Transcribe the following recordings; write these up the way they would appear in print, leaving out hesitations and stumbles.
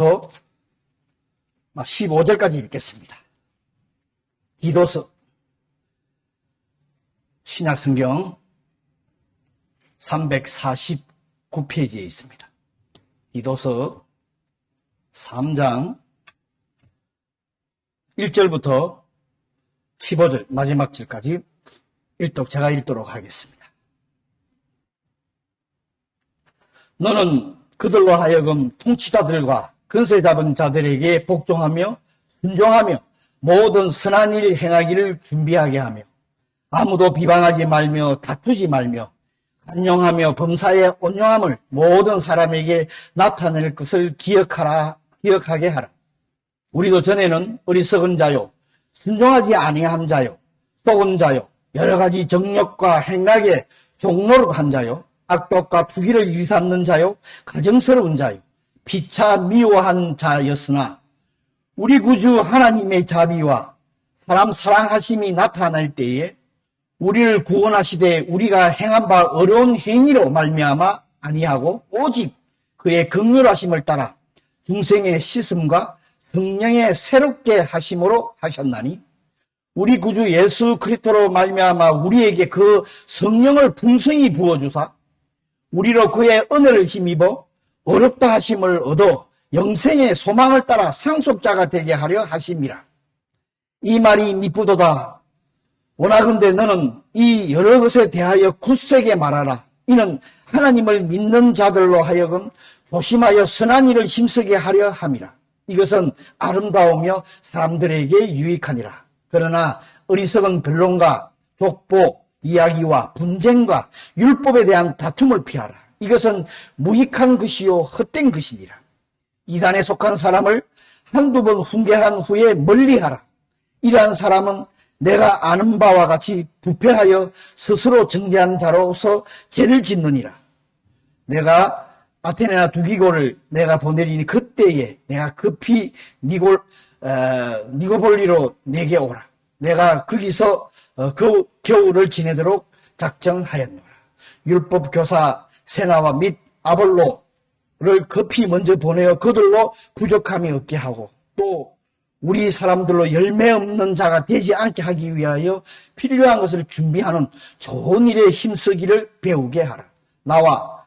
1절부터 15절까지 읽겠습니다. 디도서 신약성경 349페이지에 있습니다. 디도서 3장 1절부터 15절 마지막 절까지 제가 읽도록 하겠습니다. 너는 그들로 하여금 통치자들과 권세 잡은 자들에게 복종하며 순종하며 모든 선한 일 행하기를 준비하게 하며 아무도 비방하지 말며 다투지 말며 간용하며 범사의 온유함을 모든 사람에게 나타낼 것을 기억하게 하라. 우리도 전에는 어리석은 자요, 순종하지 아니한 자요, 속은 자요, 여러 가지 정력과 행락에 종노릇한 자요, 악독과 투기를 일삼는 자요, 가정스러운 자요, 피차 미워한 자였으나 우리 구주 하나님의 자비와 사람 사랑하심이 나타날 때에 우리를 구원하시되 우리가 행한 바 어려운 행위로 말미암아 아니하고 오직 그의 긍휼하심을 따라 중생의 씻음과 성령의 새롭게 하심으로 하셨나니 우리 구주 예수 그리스도로 말미암아 우리에게 그 성령을 풍성히 부어주사 우리로 그의 은혜를 힘입어 어렵다 하심을 얻어 영생의 소망을 따라 상속자가 되게 하려 하심이라. 이 말이 미쁘도다. 원하건대 너는 이 여러 것에 대하여 굳세게 말하라. 이는 하나님을 믿는 자들로 하여금 조심하여 선한 일을 힘쓰게 하려 함이라. 이것은 아름다우며 사람들에게 유익하니라. 그러나 어리석은 변론과 족보, 이야기와 분쟁과 율법에 대한 다툼을 피하라. 이것은 무익한 것이요 헛된 것이니라. 이단에 속한 사람을 한두 번 훈계한 후에 멀리하라. 이러한 사람은 내가 아는 바와 같이 부패하여 스스로 정죄한 자로서 죄를 짓느니라. 내가 아테네나 두기고를 내가 보내리니 그때에 내가 급히 니고볼리로 내게 오라. 내가 거기서 그 겨울을 지내도록 작정하였노라. 율법 교사 세나와 및 아볼로를 급히 먼저 보내어 그들로 부족함이 없게 하고 또 우리 사람들로 열매 없는 자가 되지 않게 하기 위하여 필요한 것을 준비하는 좋은 일에 힘쓰기를 배우게 하라. 나와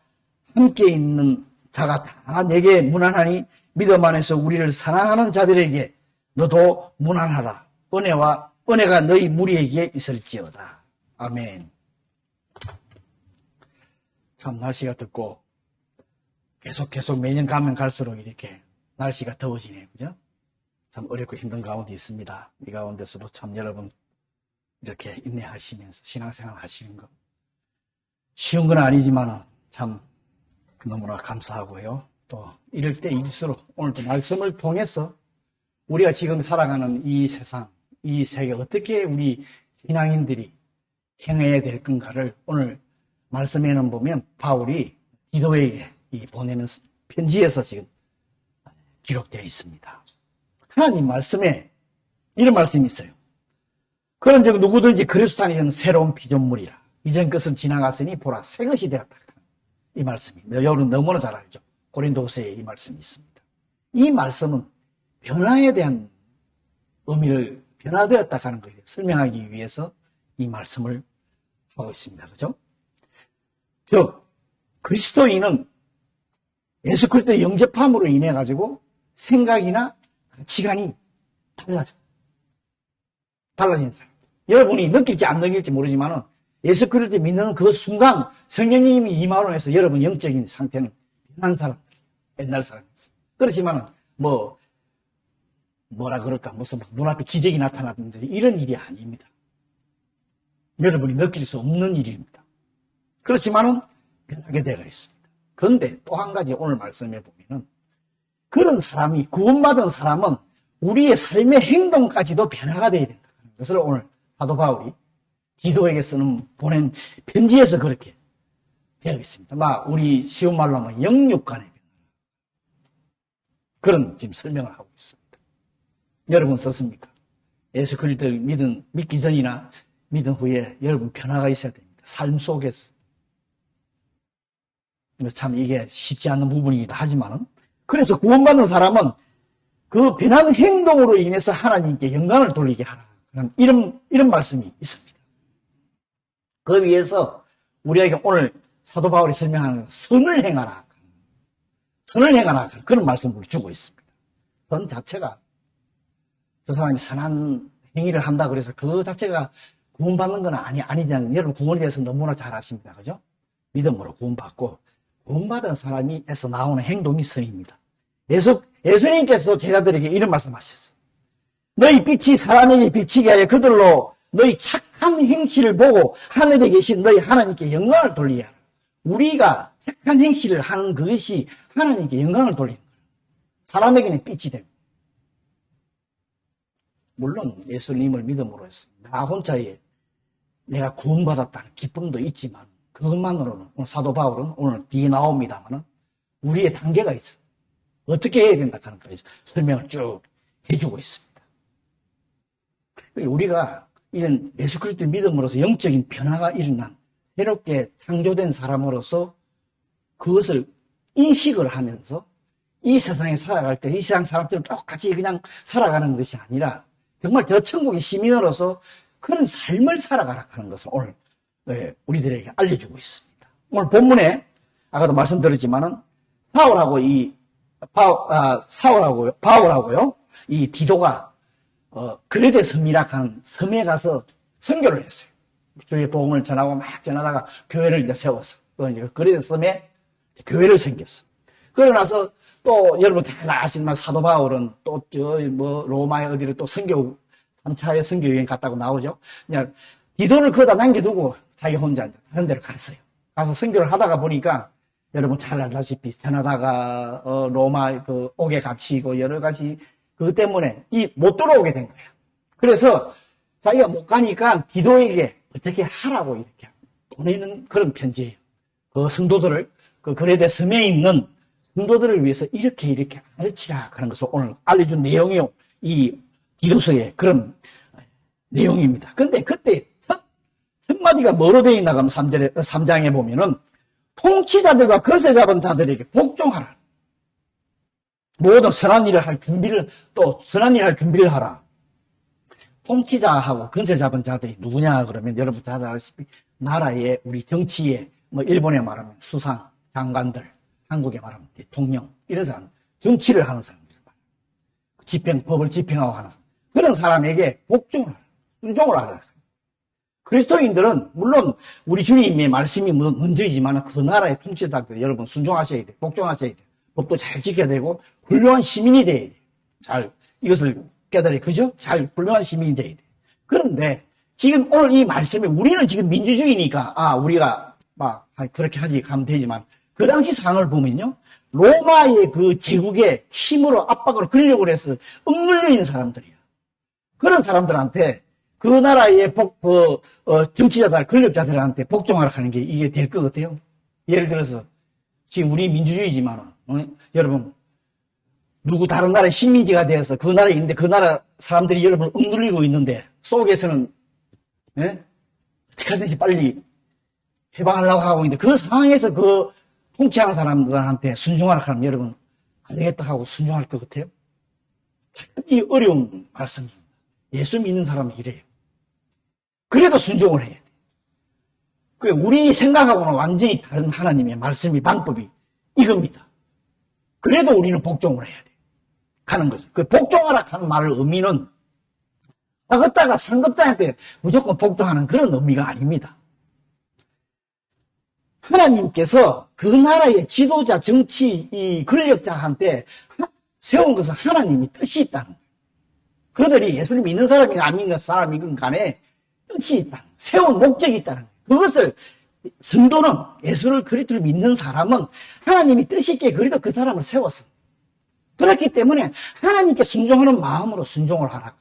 함께 있는 자가 다 내게 무난하니 믿음 안에서 우리를 사랑하는 자들에게 너도 무난하라. 은혜가 너희 무리에게 있을지어다. 아멘. 참 날씨가 덥고 계속 매년 가면 갈수록 이렇게 날씨가 더워지네요. 그죠? 참 어렵고 힘든 가운데 있습니다. 이 가운데서도 참 여러분 이렇게 인내하시면서 신앙생활 하시는 거 쉬운 건 아니지만 참 너무나 감사하고요. 또 이럴 때 일수록 오늘도 말씀을 통해서 우리가 지금 살아가는 이 세상, 이 세계 어떻게 우리 신앙인들이 행해야 될 건가를 오늘 말씀에는 보면 바울이 디도에게 보내는 편지에서 지금 기록되어 있습니다. 하나님 말씀에 이런 말씀이 있어요. 그런즉 누구든지 그리스도 안에 있는 새로운 피조물이라. 이전 것은 지나갔으니 보라 새 것이 되었다. 이 말씀이 여러분 너무나 잘 알죠. 고린도후서에 이 말씀이 있습니다. 이 말씀은 변화에 대한 의미를 변화되었다 하는 것을 설명하기 위해서 이 말씀을 하고 있습니다. 그렇죠? 즉 그리스도인은 예수 그리스도의 영접함으로 인해 가지고 생각이나 가치관이 달라지는 사람. 여러분이 느낄지 안 느낄지 모르지만은 예수 그리스도를 믿는 그 순간 성령님이 임하로 해서 여러분 영적인 상태는 변한 사람들, 옛날 사람이었어. 그렇지만은 뭐라 그럴까 무슨 눈앞에 기적이 나타나든지 이런 일이 아닙니다. 여러분이 느낄 수 없는 일입니다. 그렇지만은 변하게 되어 있습니다. 그런데 또 한 가지 오늘 말씀해 보면은 그런 사람이 구원받은 사람은 우리의 삶의 행동까지도 변화가 되어야 된다. 그것을 오늘 사도 바울이 디도에게 보낸 편지에서 그렇게 되어 있습니다. 우리 쉬운 말로 하면 영육간의 변화. 그런 지금 설명을 하고 있습니다. 여러분 어떻습니까? 예수 그리스도를 믿기 전이나 믿은 후에 여러분 변화가 있어야 됩니다. 삶 속에서. 참 이게 쉽지 않은 부분이기도 하지만은 그래서 구원받는 사람은 그 변한 행동으로 인해서 하나님께 영광을 돌리게 하라. 이런 말씀이 있습니다. 그 위해서 우리에게 오늘 사도 바울이 설명하는 선을 행하라. 선을 행하라. 그런 말씀을 주고 있습니다. 선 자체가 저 사람이 선한 행위를 한다 그래서 그 자체가 구원받는 건 아니잖아요. 여러분 구원에 대해서 너무나 잘 아십니다. 그죠? 믿음으로 구원받고 구원받은 사람이에서 나오는 행동이 선입니다. 예수님께서도 제자들에게 이런 말씀하셨어요. 너희 빛이 사람에게 비치게 하여 그들로 너희 착한 행실을 보고 하늘에 계신 너희 하나님께 영광을 돌리게 하라. 우리가 착한 행실을 하는 그것이 하나님께 영광을 돌리는 거예요. 사람에게는 빛이 되고. 물론 예수님을 믿음으로 해서 나 혼자에 내가 구원받았다는 기쁨도 있지만 그것만으로는 오늘 사도 바울은 오늘 뒤에 나옵니다만 우리의 단계가 있어요. 어떻게 해야 된다 하는 거에 설명을 쭉 해주고 있습니다. 우리가 이런 예수 그리스도의 믿음으로서 영적인 변화가 일어난 새롭게 창조된 사람으로서 그것을 인식을 하면서 이 세상에 살아갈 때 이 세상 사람들은 똑같이 그냥 살아가는 것이 아니라 정말 저 천국의 시민으로서 그런 삶을 살아가라 하는 것을 오늘 우리들에게 알려주고 있습니다. 오늘 본문에 아까도 말씀드렸지만은 바울하고요 이 디도가 그레데 섬이라 하는 섬에 가서 선교를 했어요. 주의 복음을 전하고 막 전하다가 교회를 이제 세웠어. 이제 그레데 섬에 교회를 생겼어. 그러고 나서 또 여러분 잘 아시는 사도 바울은 또 로마에 어디를 또 3차의 선교 여행 갔다고 나오죠. 그냥 디도를 거기다 남겨두고 자기 혼자 다른 데로 갔어요. 가서 선교를 하다가 보니까 여러분 잘 알다시피 전하다가 로마 그 옥에 갇히고 여러 가지 그것 때문에 못 돌아오게 된 거예요. 그래서 자기가 못 가니까 디도에게 어떻게 하라고 이렇게 보내는 그런 편지예요. 그 성도들을 그 그레데 섬에 있는 성도들을 위해서 이렇게 가르치라 그런 것을 오늘 알려준 내용이요. 이 디도서의 그런 내용입니다. 근데 그때 첫 마디가 뭐로 되어 있나 하면 3장에 보면은 통치자들과 거세 잡은 자들에게 복종하라. 모든 선한 일을 할 준비를 하라. 통치자하고 건세 잡은 자들이 누구냐 그러면 여러분 잘 아시다시피 나라의 우리 정치에 일본에 말하면 수상, 장관들, 한국에 말하면 대통령 이런 사람, 정치를 하는 사람들, 법을 집행하고 하는 사람, 그런 사람에게 복종을 하라, 순종을 하라. 그리스도인들은 물론 우리 주님의 말씀이 먼저이지만 그 나라의 통치자들 여러분 순종하셔야 돼, 복종하셔야 돼, 법도 잘 지켜야 되고 훌륭한 시민이 돼야 돼. 잘 이것을 깨달아 그죠? 잘 훌륭한 시민이 돼야 돼. 그런데 지금 오늘 이 말씀에 우리는 지금 민주주의니까 우리가 막 그렇게 가면 되지만 그 당시 상황을 보면요. 로마의 그 제국의 힘으로 압박으로 권력을 해서 억눌리는 사람들이야. 그런 사람들한테 그 나라의 정치자들, 권력자들한테 복종하라 하는 게 이게 될 것 같아요. 예를 들어서 지금 우리 민주주의지만 여러분 누구 다른 나라의 식민지가 되어서 그 나라에 있는데 그 나라 사람들이 여러분을 억눌리고 있는데 속에서는 어떻게 하든지 빨리 해방하려고 하고 있는데 그 상황에서 그 통치하는 사람들한테 순종하라 하면 여러분 알겠다 하고 순종할 것 같아요? 참이 어려운 말씀입니다. 예수 믿는 사람은 이래요. 그래도 순종을 해야 돼. 우리 생각하고는 완전히 다른 하나님의 말씀이 방법이 이겁니다. 그래도 우리는 복종을 해야 돼. 가는 거죠. 그 복종하라 하는 말의 의미는 어긋다가 상급자한테 무조건 복종하는 그런 의미가 아닙니다. 하나님께서 그 나라의 지도자, 정치, 이 권력자한테 세운 것은 하나님이 뜻이 있다는 거예요. 그들이 예수님 믿는 사람이나 안 믿는 사람이건 간에 뜻이 있다. 세운 목적이 있다는 거예요. 그것을 성도는 예수를 그리스도를 믿는 사람은 하나님이 뜻 있게 그리도 그 사람을 세웠어. 그렇기 때문에 하나님께 순종하는 마음으로 순종을 하라.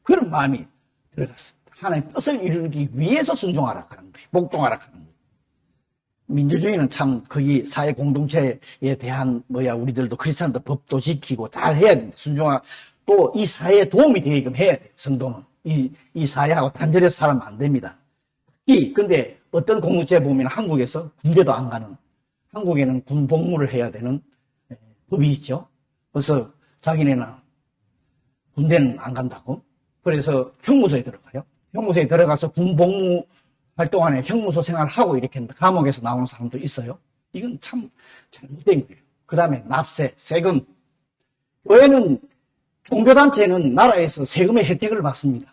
그런 마음이 들어갔습니다. 하나님의 뜻을 이루기 위해서 순종하라 하는 거예요. 복종하라 하는 거예요. 민주주의는 참 거기 사회 공동체에 대한 우리들도 크리스찬도 법도 지키고 잘 해야 된다. 순종하고 또 이 사회에 도움이 되게끔 해야 돼요. 성도는 이 사회하고 단절해서 살면 안 됩니다. 근데 어떤 공동체 보면 한국에서 군대도 안 가는, 한국에는 군 복무를 해야 되는 법이 있죠. 그래서 자기네는 군대는 안 간다고. 그래서 형무소에 들어가요. 형무소에 들어가서 군복무 활동 안에 형무소 생활을 하고 이렇게 감옥에서 나오는 사람도 있어요. 이건 참 잘못된 거예요. 그 다음에 납세, 세금. 교회는, 종교단체는 나라에서 세금의 혜택을 받습니다.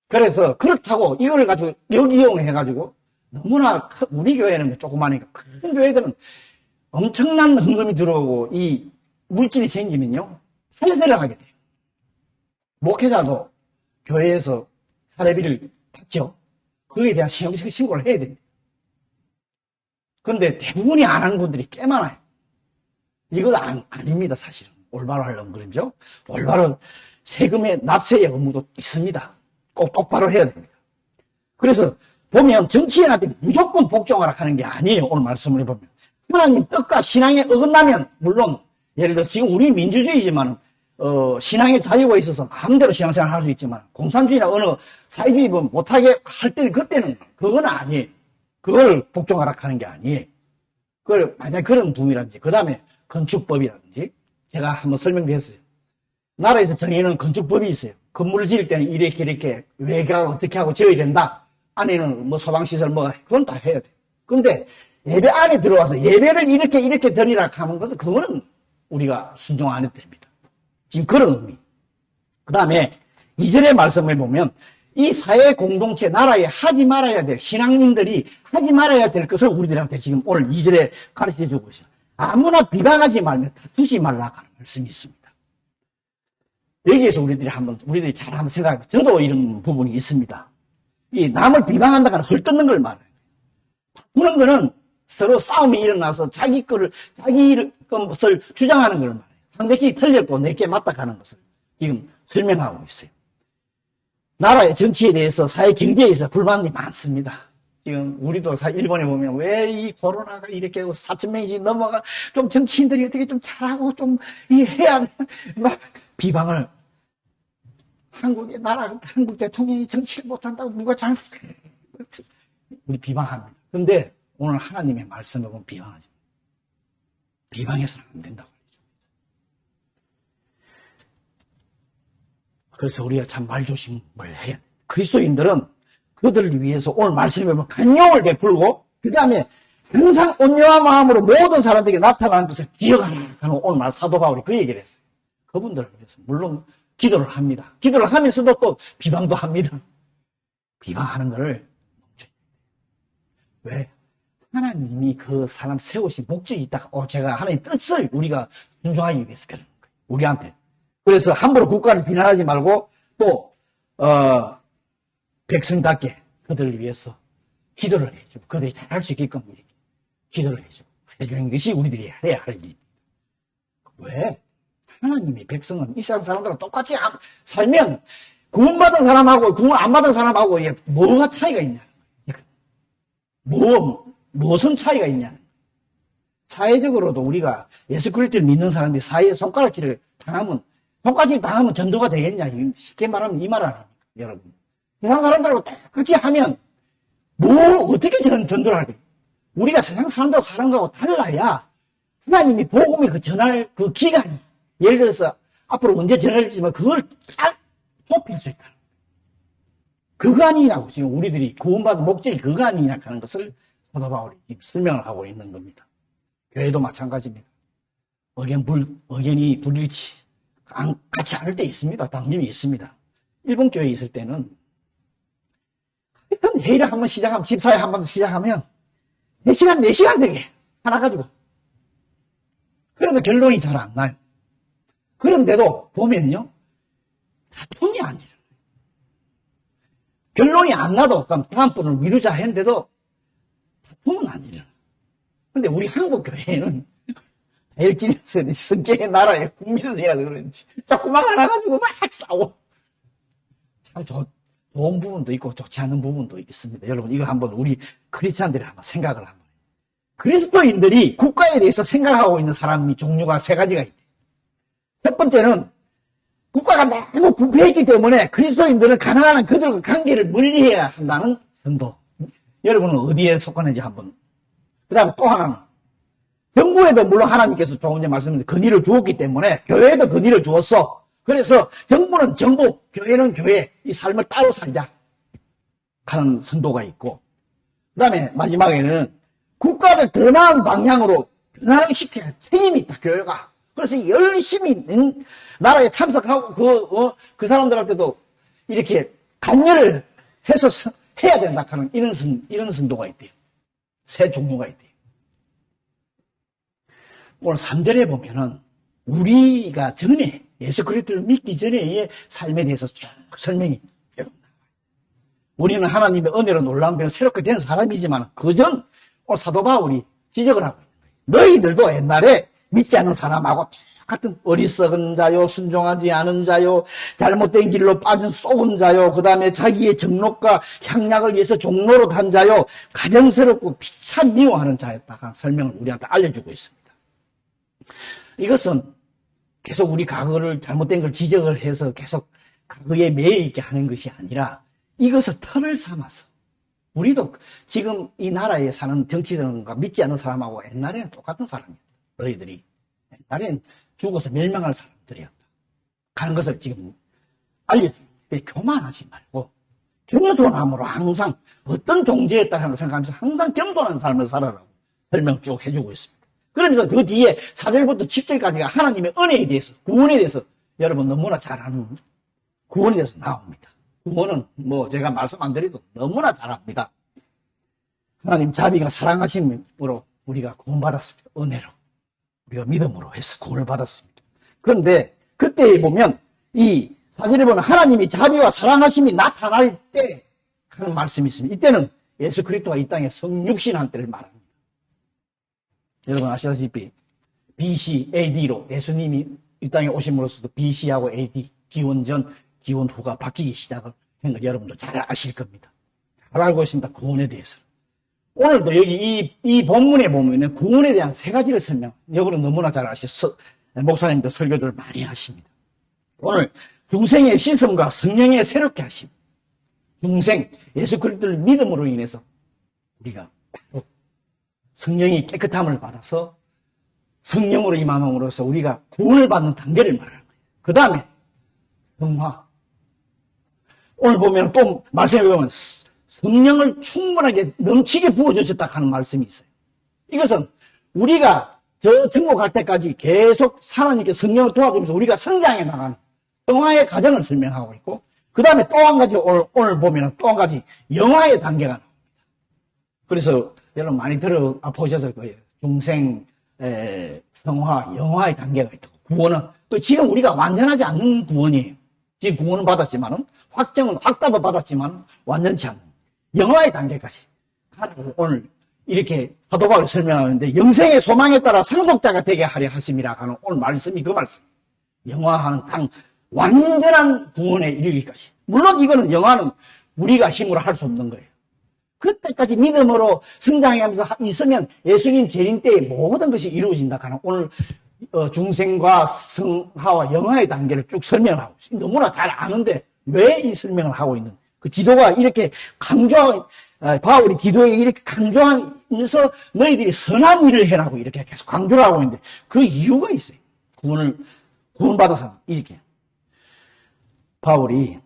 그래서 그렇다고 이걸 가지고 역이용해가지고 너무나 우리 교회는 조그마하니까 큰 교회들은 엄청난 헌금이 들어오고 이 물질이 생기면요. 탈세를 하게 돼요. 목회자도 교회에서 사례비를 받죠. 그에 대한 신고를 해야 됩니다. 그런데 대부분이 안 하는 분들이 꽤 많아요. 이건 아닙니다, 사실은. 올바로 하려면 그러죠. 올바로 세금의 납세의 의무도 있습니다. 꼭 똑바로 해야 됩니다. 그래서 보면 정치인한테 무조건 복종하라 하는 게 아니에요. 오늘 말씀을 해보면. 하나님 뜻과 신앙에 어긋나면, 물론, 예를 들어서 지금 우리 민주주의지만, 신앙의 자유가 있어서 마음대로 신앙생활 할 수 있지만, 공산주의나 어느 사회주의 못하게 할 때는, 그때는, 그건 아니에요. 그걸 복종하라 하는 게 아니에요. 그걸, 만약 그런 붐이라든지, 그 다음에 건축법이라든지, 제가 한번 설명드렸어요. 나라에서 정해놓은 건축법이 있어요. 건물을 지을 때는 이렇게, 외곽 어떻게 하고 지어야 된다. 안에는 뭐 소방시설 그건 다 해야 돼. 근데 예배 안에 들어와서 예배를 이렇게 드리라 하는 것은 그거는 우리가 순종 안 해도 됩니다. 지금 그런 의미. 그 다음에 2절의 말씀을 보면 이 사회 공동체 나라에 하지 말아야 될 신앙인들이 하지 말아야 될 것을 우리들한테 지금 오늘 2절에 가르쳐 주고 있어요. 아무나 비방하지 말며 다투지 말라 하는 말씀이 있습니다. 여기에서 우리들이 잘 한번 생각해. 저도 이런 부분이 있습니다. 이 남을 비방한다거나 헐뜯는 걸 말해요. 다투는 거는 서로 싸움이 일어나서 자기 것을 주장하는 걸 말해요. 상대끼리 틀렸고 내게 맞다 하는 것을 지금 설명하고 있어요. 나라의 정치에 대해서 사회 경제에 있어서 불만이 많습니다. 지금 우리도 일본에 보면 왜 이 코로나가 이렇게 4,000명이 넘어가 좀 정치인들이 어떻게 좀 잘하고 좀 해야 돼. 막 비방을 한국 대통령이 정치를 못한다고 누가 잘못 우리 비방합니다. 근데 오늘 하나님의 말씀을 보면 비방하지. 비방해서는 안 된다고. 그래서 우리가 참 말조심을 해야 돼. 그리스도인들은 그들을 위해서 오늘 말씀에 보면 간용을 베풀고 그 다음에 항상 온유한 마음으로 모든 사람들에게 나타나는 것을 기억하라 하는 오늘 사도 바울이 그 얘기를 했어요. 그분들을 위해서 물론 기도를 합니다. 기도를 하면서도 또 비방도 합니다. 비방하는 것을 멈춰야 돼요. 왜? 하나님이 그 사람 세우신 목적이 있다가 제가 하나님 뜻을 우리가 순종하기 위해서 그런 거예요. 우리한테. 그래서 함부로 국가를 비난하지 말고 또 백성답게 그들을 위해서 기도를 해주고 그들이 잘할 수 있게끔 이렇게 기도를 해주는 것이 우리들이 해야 할 일입니다. 왜? 하나님의 백성은 이 세상 사람들과 똑같이 살면 구원받은 사람하고 구원 안 받은 사람하고 뭐가 차이가 있냐? 무슨 차이가 있냐? 사회적으로도 우리가 예수 그리스도를 믿는 사람들이 사회에 손가락질을 당하면 전도가 되겠냐? 쉽게 말하면 이 말 아닙니까, 여러분? 세상 사람들하고 똑같이 하면 어떻게 전도를 하게? 우리가 세상 사람들하고 달라야 하나님이 복음이 전할 그 기간이 예를 들어서 앞으로 언제 전할지만 그걸 잘 좁힐 수 있다. 그거 아니냐고 지금 우리들이 구원받은 목적이 그거 아니냐 하는 것을 사도 바울이 지금 설명을 하고 있는 겁니다. 교회도 마찬가지입니다. 의견이 불일치 같이 않을 때 있습니다. 당연히 있습니다. 일본 교회에 있을 때는 하여튼 회의를 한번 시작하면 집사회 한번 시작하면 3시간 4시간 되게 하나 가지고 그런데 결론이 잘 안 나요. 그런데도 보면요 다툼이 안 일어나요. 결론이 안 나도 그럼 다음 분을 미루자 했는데도 다툼은 안 일어나요. 그런데 우리 한국 교회는 다혈질에서 성격의 나라의 국민성이라서 그런지 조금만 하나 가지고 막 싸워. 참 좋은 부분도 있고 좋지 않은 부분도 있습니다. 여러분 이거 한번 우리 크리스찬들이 한번 생각을 한번 해요. 그리스도인들이 국가에 대해서 생각하고 있는 사람이 종류가 3가지가 있대요. 첫 번째는 국가가 너무 부패했기 때문에 그리스도인들은 가능한 그들과 관계를 멀리해야 한다는 성도. 여러분은 어디에 속하는지 한번. 그 다음에 또 하나는 정부에도 물론 하나님께서 조금 전에 말씀드린 권위를 주었기 때문에 교회에도 권위를 주었어. 그래서 정부는 정부, 교회는 교회, 이 삶을 따로 살자 하는 선도가 있고, 그 다음에 마지막에는 국가를 더 나은 방향으로 변화를 시켜야 할 책임이 있다, 교회가. 그래서 열심히 나라에 참석하고 그 사람들한테도 이렇게 관여를 해서 해야 된다 하는 이런 선도가 있대요. 세 종류가 있대요. 오늘 3절에 보면은 우리가 전에 예수 그리스도를 믿기 전에의 삶에 대해서 쭉 설명이 나와요. 우리는 하나님의 은혜로 놀라운 배로 새롭게 된 사람이지만 그전 오늘 사도 바울이 지적을 하고 있는 거예요. 너희들도 옛날에 믿지 않는 사람하고 똑같은 어리석은 자요, 순종하지 않은 자요, 잘못된 길로 빠진 쏘은 자요, 그 다음에 자기의 정욕과 향락을 위해서 종로로 단 자요, 가정스럽고 비참 미워하는 자였다가 설명을 우리한테 알려주고 있습니다. 이것은 계속 우리 과거를 잘못된 걸 지적을 해서 계속 과거에 매여 있게 하는 것이 아니라 이것을 털을 삼아서 우리도 지금 이 나라에 사는 정치인과 믿지 않는 사람하고 옛날에는 똑같은 사람이었다. 너희들이 옛날에는 죽어서 멸망할 사람들이었다 하는 것을 지금 알려줍니다. 교만하지 말고 겸손함으로 항상 어떤 존재였다 하는 걸 생각하면서 항상 겸손한 삶을 살아라고 설명을 쭉 해주고 있습니다. 그러면서 그 뒤에 4절부터 7절까지가 하나님의 은혜에 대해서, 구원에 대해서 여러분 너무나 잘 아는 구원에 대해서 나옵니다. 구원은 뭐 제가 말씀 안 드려도 너무나 잘 압니다. 하나님 자비가 사랑하심으로 우리가 구원받았습니다. 은혜로. 우리가 믿음으로 해서 구원을 받았습니다. 그런데 그때 보면 이 4절에 보면 하나님이 자비와 사랑하심이 나타날 때 하는 말씀이 있습니다. 이때는 예수 그리스도가 이 땅에 성육신한 때를 말합니다. 여러분 아시다시피 BC, AD로 예수님이 이 땅에 오심으로써 BC하고 AD, 기원 전, 기원 후가 바뀌기 시작을 한 걸 여러분도 잘 아실 겁니다. 잘 알고 있습니다. 구원에 대해서. 오늘도 여기 이 본문에 보면 구원에 대한 세 가지를 여러분은 너무나 잘 아시죠. 목사님도 설교들을 많이 하십니다. 오늘 중생의 씻음과 성령의 새롭게 하심. 중생, 예수 그리스도를 믿음으로 인해서 우리가 바로 성령이 깨끗함을 받아서 성령으로 임함으로써 우리가 구원을 받는 단계를 말하는 거예요. 그 다음에 성화. 오늘 보면 또 말씀해 보면 성령을 충분하게 넘치게 부어주셨다 하는 말씀이 있어요. 이것은 우리가 저 천국 갈 때까지 계속 하나님께 성령을 도와주면서 우리가 성장해 나가는 성화의 과정을 설명하고 있고, 그 다음에 또 한 가지 오늘 보면 또 한 가지 영화의 단계가 나옵니다. 그래서 여러분 많이 들어보셨을 거예요. 중생, 성화, 영화의 단계가 있다고. 구원은 지금 우리가 완전하지 않는 구원이에요. 지금 구원은 받았지만은 확답을 받았지만 완전치 않는 영화의 단계까지 오늘 이렇게 사도 바울이 설명하는데, 영생의 소망에 따라 상속자가 되게 하려 하심이라 하는 오늘 말씀이 그 말씀. 영화하는 당 완전한 구원에 이르기까지. 물론 이거는 영화는 우리가 힘으로 할 수 없는 거예요. 그때까지 믿음으로 성장하면서 있으면 예수님 재림 때에 모든 것이 이루어진다 하는 오늘 중생과 성화와 영화의 단계를 쭉 설명하고 있어요. 너무나 잘 아는데 왜 이 설명을 하고 있는, 그 디도가 이렇게 바울이 디도에게 이렇게 강조하면서 너희들이 선한 일을 해라고 이렇게 계속 강조를 하고 있는데 그 이유가 있어요. 구원받아서 이렇게. 바울이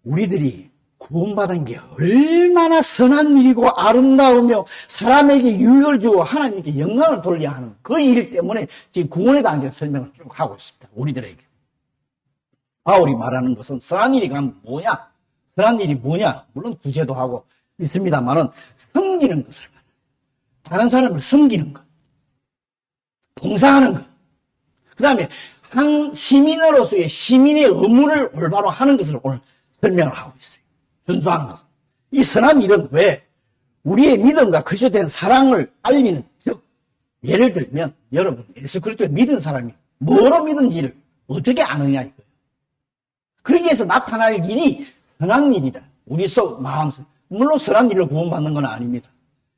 우리들이 구원받은 게 얼마나 선한 일이고 아름다우며 사람에게 유익을 주고 하나님께 영광을 돌려야 하는 그 일 때문에 지금 구원에 대한 설명을 쭉 하고 있습니다. 우리들에게. 바울이 말하는 것은 선한 일이 뭐냐? 선한 일이 뭐냐? 물론 구제도 하고 있습니다만은 섬기는 것을 말합니다. 다른 사람을 섬기는 것. 봉사하는 것. 그 다음에 한 시민으로서의 시민의 의무를 올바로 하는 것을 오늘 설명을 하고 있어요. 준수하는 것은. 이 선한 일은 왜? 우리의 믿음과 그리스도에 대한 사랑을 알리는, 즉 예를 들면 여러분 예수 그리스도를 믿은 사람이 뭐로 믿은지를 어떻게 아느냐 이거예요. 그러기 위해서 나타날 일이 선한 일이다. 우리 속 마음속. 물론 선한 일로 구원받는 건 아닙니다.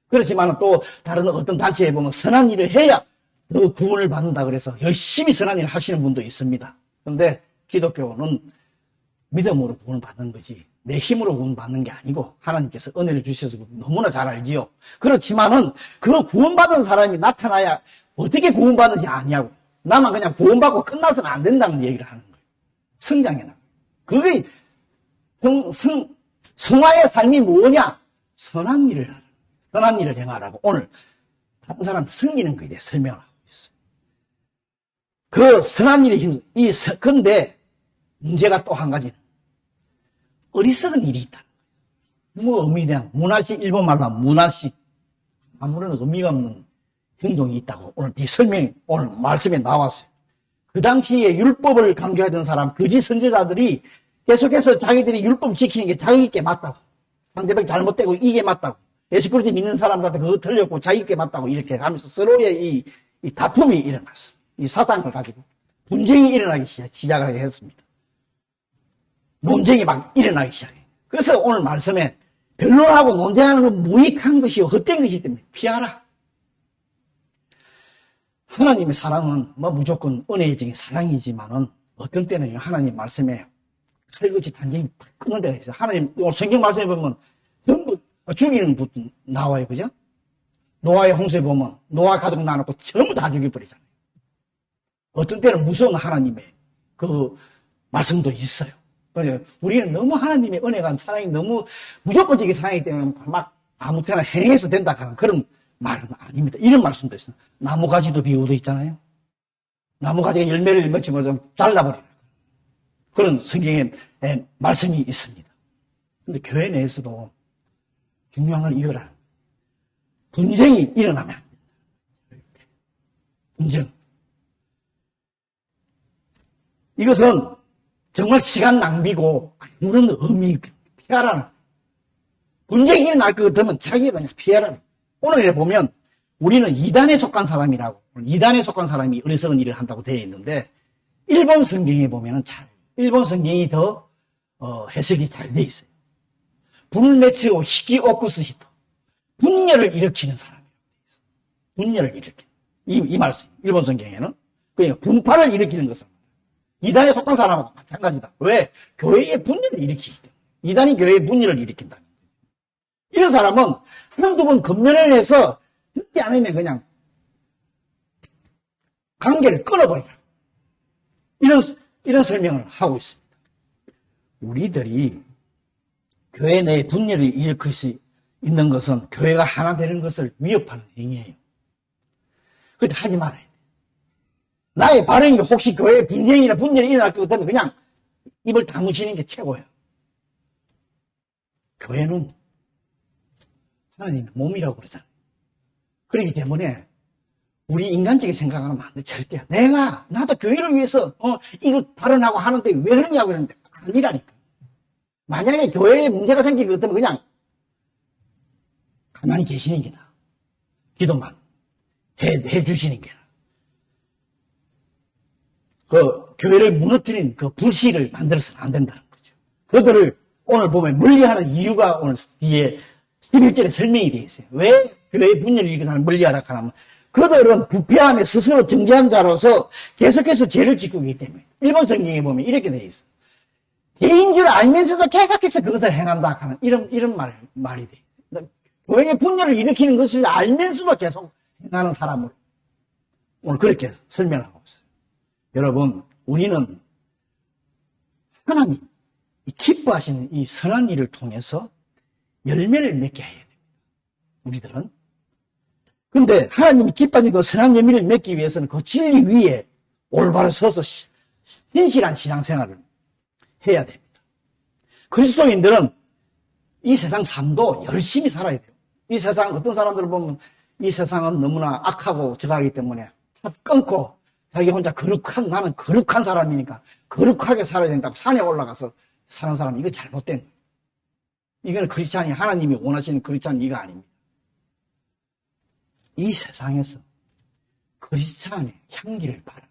그렇지만 또 다른 어떤 단체에 보면 선한 일을 해야 더 구원을 받는다 그래서 열심히 선한 일을 하시는 분도 있습니다. 그런데 기독교는 믿음으로 구원을 받는 거지 내 힘으로 구원받는 게 아니고 하나님께서 은혜를 주셔서 너무나 잘 알지요. 그렇지만은 그 구원받은 사람이 나타나야 어떻게 구원받는지 아냐고. 나만 그냥 구원받고 끝나서는 안 된다는 얘기를 하는 거예요. 성장해 나. 그게 성화의 삶이 뭐냐? 선한 일을 하라. 선한 일을 행하라고 오늘 다른 사람 섬기는 거에 대해 설명을 하고 있어요. 그 선한 일에 힘써. 근데 문제가 또 한 가지는 어리석은 일이 있다. 뭐 의미에 대한 문화식, 일본 말로 하면 문화식. 아무런 의미가 없는 행동이 있다고 오늘 이 설명이 오늘 말씀에 나왔어요. 그 당시에 율법을 강조하던 사람, 거짓 선지자들이 계속해서 자기들이 율법 지키는 게 자기께 맞다고. 상대방 잘못되고 이게 맞다고. 예수 그리스도 믿는 사람들한테 그거 틀렸고 자기께 맞다고 이렇게 하면서 서로의 이 다툼이 일어났어요. 이 사상을 가지고. 분쟁이 일어나기 시작하게 했습니다. 논쟁이 막 일어나기 시작해요. 그래서 오늘 말씀에 변론하고 논쟁하는 건 무익한 것이요 헛된 것이기 때문에 피하라. 하나님의 사랑은 뭐 무조건 은혜적인 사랑이지만은 어떤 때는 하나님 말씀에 칼같이 단정히 끊는 데가 있어요. 하나님 오늘 성경 말씀에 보면 전부 죽이는 것도 나와요. 그죠? 노아의 홍수에 보면 노아 가족 나눠놓고 전부 다 죽여버리잖아요. 어떤 때는 무서운 하나님의 그 말씀도 있어요. 우리는 너무 하나님의 은혜가 사랑이 너무 무조건적인 사랑이기 때문에 막 아무 때나 행해서 된다 하는 그런 말은 아닙니다. 이런 말씀도 있어요. 나무가지도 비유도 있잖아요. 나무가지가 열매를 맺지 못하면 잘라버리는 그런 성경의 말씀이 있습니다. 근데 교회 내에서도 중요한 건 이거라. 분쟁이 일어나면 안 된다. 분쟁. 이것은 정말 시간 낭비고 아무런 의미 피하라는. 분쟁이 일어날 것 같으면 자기가 그냥 피하라는. 오늘에 보면 우리는 이단에 속한 사람이라고, 이단에 속한 사람이 어리석은 일을 한다고 되어 있는데 일본 성경에 보면은 일본 성경이 더 해석이 잘 되어 있어요. 분레츠오 히키오쿠스 히토. 분열을 일으키는 사람이라고 되어 있어요. 분열을 일으키는. 이 말씀. 일본 성경에는. 그러니까 분파를 일으키는 것은 이단에 속한 사람하고 마찬가지다. 왜? 교회의 분열을 일으키기 때문에. 이단이 교회의 분열을 일으킨다. 이런 사람은 한두 번 건면을 해서 듣지 않으면 그냥 관계를 끊어버리라. 이런 설명을 하고 있습니다. 우리들이 교회 내에 분열을 일으킬 수 있는 것은 교회가 하나 되는 것을 위협하는 행위예요. 그런데 하지 말아야 돼. 나의 발언이 혹시 교회에 분쟁이나 분열이 일어날 것 같으면 그냥 입을 다무시는 게 최고예요. 교회는 하나님의 몸이라고 그러잖아요. 그렇기 때문에 우리 인간적인 생각을 하면 안 돼. 절대. 나도 교회를 위해서 이거 발언하고 하는데 왜 그러냐고 그러는데 아니라니까. 만약에 교회에 문제가 생길 것 같으면 그냥 가만히 계시는 게 나아. 기도만 해주시는 게 나아. 그 교회를 무너뜨린 그 불씨를 만들어서는 안 된다는 거죠. 그들을 오늘 보면 멀리하는 이유가 오늘 뒤에 11절에 설명이 되어 있어요. 왜 교회의 분열을 일으키는 사람을 멀리하라 하면 그들은 부패함에 스스로 정죄한 자로서 계속해서 죄를 짓고 있기 때문에 일본 성경에 보면 이렇게 되어 있어요. 죄인 줄 알면서도 계속해서 그것을 행한다 하는 이런 말이 되어 있어요. 교회의 분열을 일으키는 것을 알면서도 계속 행하는 사람으로 오늘 그렇게 설명하고 있어요. 여러분, 우리는 하나님 기뻐하시는 이 선한 일을 통해서 열매를 맺게 해야 됩니다. 우리들은. 근데 하나님이 기뻐하는 그 선한 열매를 맺기 위해서는 그 진리 위에 올바로 서서 신실한 신앙생활을 해야 됩니다. 그리스도인들은 이 세상 삶도 열심히 살아야 돼요. 이 세상 어떤 사람들을 보면 이 세상은 너무나 악하고 저하기 때문에 탑 끊고 자기 혼자 나는 거룩한 사람이니까 거룩하게 살아야 된다고 산에 올라가서 사는 사람, 이거 잘못된 거예요. 이거는 크리스찬이 하나님이 원하시는 크리스찬 이거 아닙니다. 이 세상에서 크리스찬의 향기를 바라는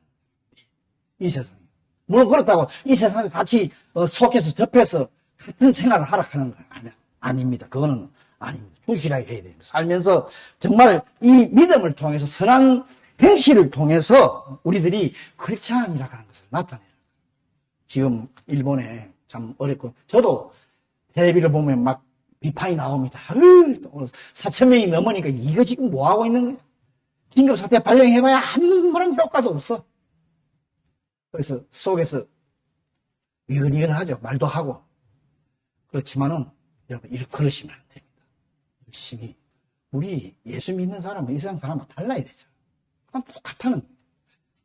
이 세상에. 물론 그렇다고 이 세상에 같이 속해서 접해서 같은 생활을 하라 하는 건 아닙니다. 그거는 아닙니다. 충실하게 해야 됩니다. 살면서 정말 이 믿음을 통해서 선한 행실을 통해서 우리들이 크리스찬이라고 하는 것을 나타내요. 지금 일본에 참 어렵고 저도 텔레비를 보면 막 비판이 나옵니다. 오늘 4,000명이 넘으니까 이거 지금 뭐 하고 있는 거야? 긴급사태 발령해봐야 아무런 효과도 없어. 그래서 속에서 이근이근하죠. 말도 하고. 그렇지만은 여러분 이렇게 그러시면 안 됩니다. 열심히 우리 예수 믿는 사람은 이 세상 사람과 달라야 되잖아. 그럼 똑같다는 거예요.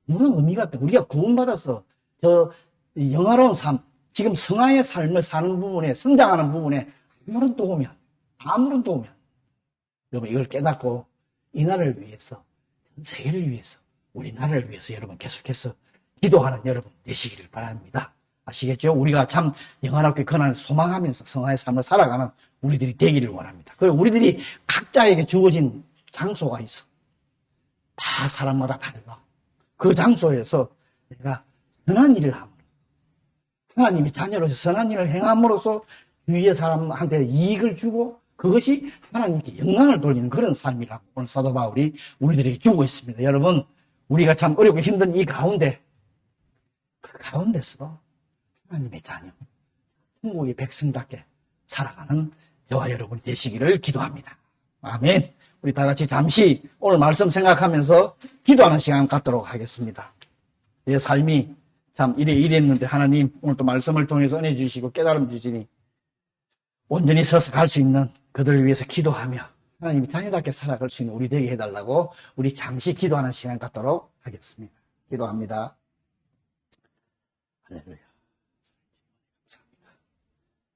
무슨 의미가 없다. 우리가 구원받아서 저 영화로운 삶, 지금 성화의 삶을 사는 부분에, 성장하는 부분에 아무런 도움이 안 돼요. 아무런 도움이 안 돼요. 여러분 이걸 깨닫고 이 나라를 위해서, 전 세계를 위해서, 우리 나라를 위해서 여러분 계속해서 기도하는 여러분 되시기를 바랍니다. 아시겠죠? 우리가 참 영화롭게 그날 소망하면서 성화의 삶을 살아가는 우리들이 되기를 원합니다. 그리고 우리들이 각자에게 주어진 장소가 있어. 다 사람마다 달라. 그 장소에서 내가 선한 일을 함으로, 하나님의 자녀로서 선한 일을 행함으로써 주위의 사람한테 이익을 주고 그것이 하나님께 영광을 돌리는 그런 삶이라고 오늘 사도 바울이 우리들에게 주고 있습니다. 여러분, 우리가 참 어렵고 힘든 이 가운데, 그 가운데서 하나님의 자녀, 천국의 백성답게 살아가는 저와 여러분이 되시기를 기도합니다. 아멘. 우리 다 같이 잠시 오늘 말씀 생각하면서 기도하는 시간 갖도록 하겠습니다. 내 삶이 참 이랬는데 하나님 오늘 또 말씀을 통해서 은혜 주시고 깨달음 주시니 온전히 서서 갈 수 있는 그들을 위해서 기도하며 하나님이 자녀답게 살아갈 수 있는 우리 되게 해달라고 우리 잠시 기도하는 시간 갖도록 하겠습니다. 기도합니다. 할렐루야. 감사합니다.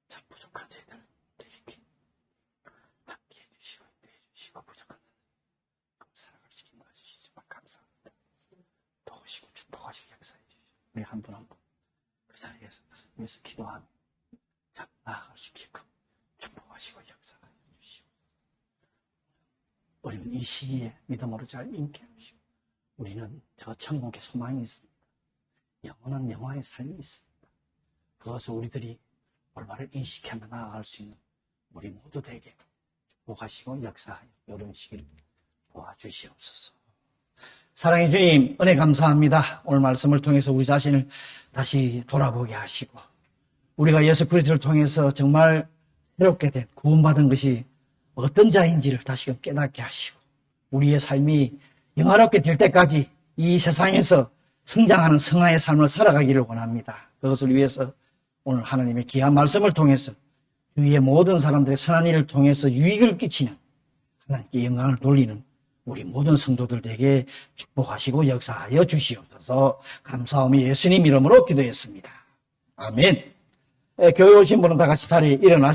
참 부족한 저희들 되시기 함께 해주시고 해주시고 부족한 살아갈 수 있는 거 해주시지만 감사합니다. 도우시고 축복하시고 역사해 주시고 우리 한 분 한 분 그 자리에서 위해서 기도하며 참 나아갈 수 있게끔 축복하시고 역사해 주시고 우리는 이 시기에 믿음으로 잘 인게 하시고 우리는 저 천국의 소망이 있습니다. 영원한 영화의 삶이 있습니다. 그것을 우리들이 올바로 인식하며 나아갈 수 있는 우리 모두 되게 축복하시고 역사하여 이루시기를 도와주시옵소서. 사랑의 주님, 은혜 감사합니다. 오늘 말씀을 통해서 우리 자신을 다시 돌아보게 하시고 우리가 예수 그리스도를 통해서 정말 새롭게 된 구원받은 것이 어떤 자인지를 다시금 깨닫게 하시고 우리의 삶이 영화롭게 될 때까지 이 세상에서 성장하는 성화의 삶을 살아가기를 원합니다. 그것을 위해서 오늘 하나님의 귀한 말씀을 통해서 주위의 모든 사람들의 선한 일을 통해서 유익을 끼치는 하나님께 영광을 돌리는 우리 모든 성도들에게 축복하시고 역사하여 주시옵소서. 감사하며 예수님 이름으로 기도했습니다. 아멘. 교회 오신 분은 다 같이 자리에 일어나시고